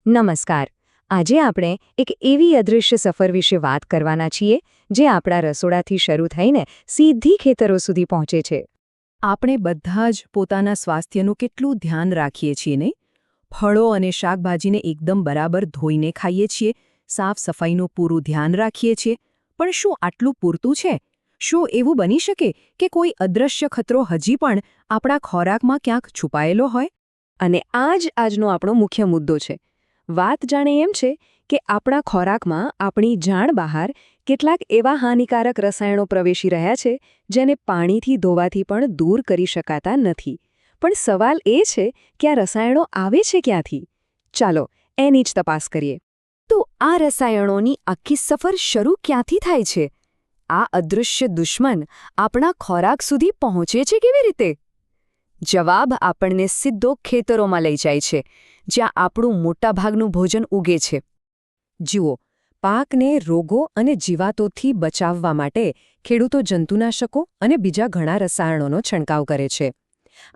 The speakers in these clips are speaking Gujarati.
નમસ્કાર. આજે આપણે એક એવી અદૃશ્ય સફર વિશે વાત કરવાના છીએ જે આપણા રસોડાથી શરૂ થઈને સીધી ખેતરો સુધી પહોંચે છે. આપણે બધા જ પોતાના સ્વાસ્થ્યનું કેટલું ધ્યાન રાખીએ છીએ નહીં? ફળો અને શાકભાજીને એકદમ બરાબર ધોઈને ખાઈએ છીએ, સાફ સફાઈનું પૂરું ધ્યાન રાખીએ છીએ, પણ શું આટલું પૂરતું છે? શું એવું બની શકે કે કોઈ અદૃશ્ય ખતરો હજી પણ આપણા ખોરાકમાં ક્યાંક છુપાયેલો હોય? અને આ જ આજનો આપણો મુખ્ય મુદ્દો છે. વાત જાણે એમ છે કે આપણા ખોરાકમાં આપણી જાણ બહાર કેટલાક એવા હાનિકારક રસાયણો પ્રવેશી રહ્યા છે જેને પાણીથી ધોવાથી પણ દૂર કરી શકાતા નથી. પણ સવાલ એ છે કે આ રસાયણો આવે છે ક્યાંથી? ચાલો એની જ તપાસ કરીએ. તો આ રસાયણોની આખી સફર શરૂ ક્યાંથી થાય છે? આ અદૃશ્ય દુશ્મન આપણા ખોરાક સુધી પહોંચે છે કેવી રીતે? જવાબ આપણને સીધો ખેતરોમાં લઈ જાય છે, જ્યાં આપણું મોટાભાગનું ભોજન ઉગે છે. જુઓ, પાકને રોગો અને જીવાતોથી બચાવવા માટે ખેડૂતો જંતુનાશકો અને બીજા ઘણા રસાયણોનો છંટકાવ કરે છે.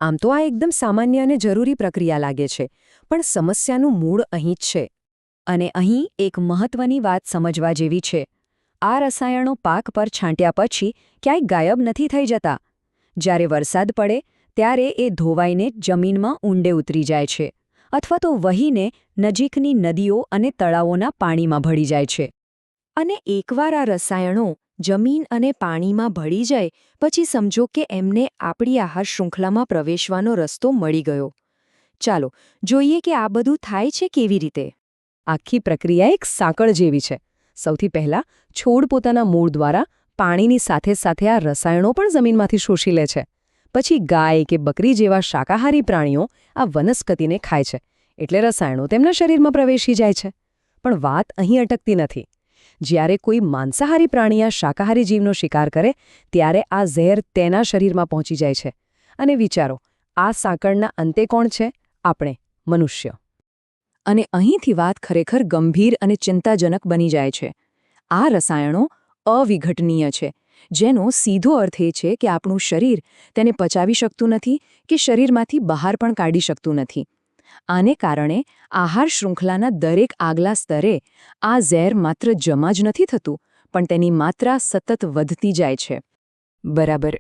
આમ તો આ એકદમ સામાન્ય અને જરૂરી પ્રક્રિયા લાગે છે, પણ સમસ્યાનું મૂળ અહીં જ છે. અને અહીં એક મહત્વની વાત સમજવા જેવી છે. આ રસાયણો પાક પર છાંટ્યા પછી ક્યાંય ગાયબ નથી થઈ જતા. જ્યારે વરસાદ પડે ત્યારે એ ધોવાઈને જમીનમાં ઊંડે ઉતરી જાય છે, અથવા તો વહીને નજીકની નદીઓ અને તળાવોના પાણીમાં ભળી જાય છે. અને એકવાર આ રસાયણો જમીન અને પાણીમાં ભળી જાય પછી સમજો કે એમને આપણી આહાર શૃંખલામાં પ્રવેશવાનો રસ્તો મળી ગયો. ચાલો જોઈએ કે આ બધું થાય છે કેવી રીતે. આખી પ્રક્રિયા એક સાંકળ જેવી છે. સૌથી પહેલાં છોડ પોતાના મૂળ દ્વારા પાણીની સાથે સાથે આ રસાયણો પણ જમીનમાંથી શોષી લે છે. પછી ગાય કે બકરી જેવા શાકાહારી પ્રાણીઓ આ વનસ્પતિને ખાય છે, એટલે રસાયણો તેમના શરીરમાં પ્રવેશી જાય છે. પણ વાત અહીં અટકતી નથી. જ્યારે કોઈ માંસાહારી પ્રાણી આ શાકાહારી જીવનો શિકાર કરે ત્યારે આ ઝેર તેના શરીરમાં પહોંચી જાય છે. અને વિચારો, આ સાંકળના અંતે કોણ છે? આપણે, મનુષ્ય. અને અહીંથી વાત ખરેખર ગંભીર અને ચિંતાજનક બની જાય છે. આ રસાયણો અવિઘટનીય છે, જેનો સીધો અર્થ એ છે કે આપણું શરીર તેને પચાવી શકતું નથી કે શરીરમાંથી બહાર પણ કાઢી શકતું નથી. આને કારણે આહાર શૃંખલાના દરેક આગલા સ્તરે આ ઝેર માત્ર જમા જ નથી થતું, પણ તેની માત્રા સતત વધતી જાય છે. બરાબર.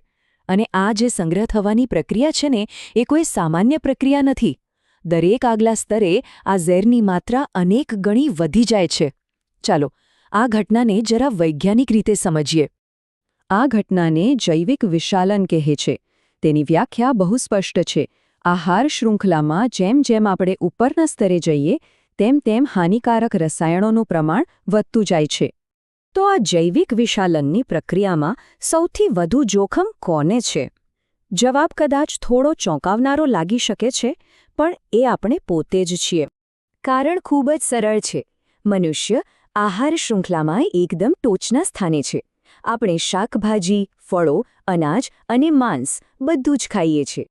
અને આ જે સંગ્રહ થવાની પ્રક્રિયા છે ને, એ કોઈ સામાન્ય પ્રક્રિયા નથી. દરેક આગલા સ્તરે આ ઝેરની માત્રા અનેક ગણી વધી જાય છે. ચાલો આ ઘટનાને જરા વૈજ્ઞાનિક રીતે સમજીએ. આ ઘટનાને જૈવિક વિશાલન કહે છે. તેની વ્યાખ્યા બહુ સ્પષ્ટ છે. આહાર શૃંખલામાં જેમ જેમ આપણે ઉપરના સ્તરે જઈએ તેમ તેમ હાનિકારક રસાયણોનું પ્રમાણ વધતું જાય છે. તો આ જૈવિક વિશાલનની પ્રક્રિયામાં સૌથી વધુ જોખમ કોને છે? જવાબ કદાચ થોડો ચોંકાવનારો લાગી શકે છે, પણ એ આપણે પોતે જ છીએ. કારણ ખૂબ જ સરળ છે. મનુષ્ય આહાર શૃંખલામાં એકદમ ટોચના સ્થાને છે. આપણે શાકભાજી, ફળો, અનાજ અને માંસ બધું જ ખાઈએ છીએ.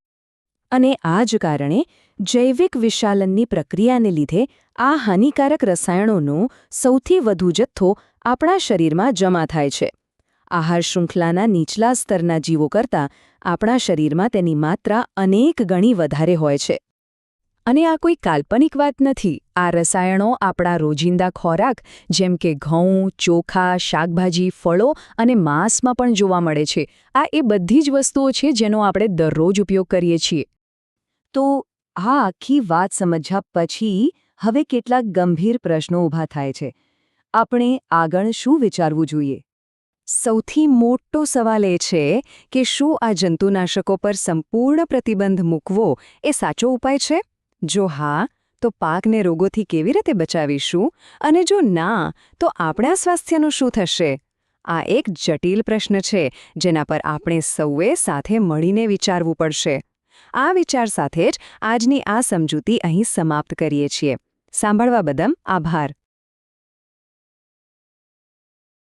અને આ જ કારણે જૈવિક વિશાલનની પ્રક્રિયાને લીધે આ હાનિકારક રસાયણોનો સૌથી વધુ જથ્થો આપણા શરીરમાં જમા થાય છે. આહાર શૃંખલાના નીચલા સ્તરના જીવો કરતાં આપણા શરીરમાં તેની માત્રા અનેક ગણી વધારે હોય છે. અને આ કોઈ કાલ્પનિક વાત નથી. આ રસાયણો આપણા રોજિંદા ખોરાક જેમ કે ઘઉં, ચોખા, શાકભાજી, ફળો અને માંસમાં પણ જોવા મળે છે. આ એ બધી જ વસ્તુઓ છે જેનો આપણે દરરોજ ઉપયોગ કરીએ છીએ. તો આ આખી વાત સમજ્યા પછી હવે કેટલાક ગંભીર પ્રશ્નો ઊભા થાય છે. આપણે આગળ શું વિચારવું જોઈએ? સૌથી મોટો સવાલ એ છે કે શું આ જંતુનાશકો પર સંપૂર્ણ પ્રતિબંધ મૂકવો એ સાચો ઉપાય છે? જો હા, તો પાકને રોગોથી કેવી રીતે બચાવીશું? અને જો ના, તો આપણા સ્વાસ્થ્યનું શું થશે? આ એક જટિલ પ્રશ્ન છે જેના પર આપણે સૌએ સાથે મળીને વિચારવું પડશે. આ વિચાર સાથે જ આજની આ સમજૂતી અહીં સમાપ્ત કરીએ છીએ. સાંભળવા બદલ આભાર.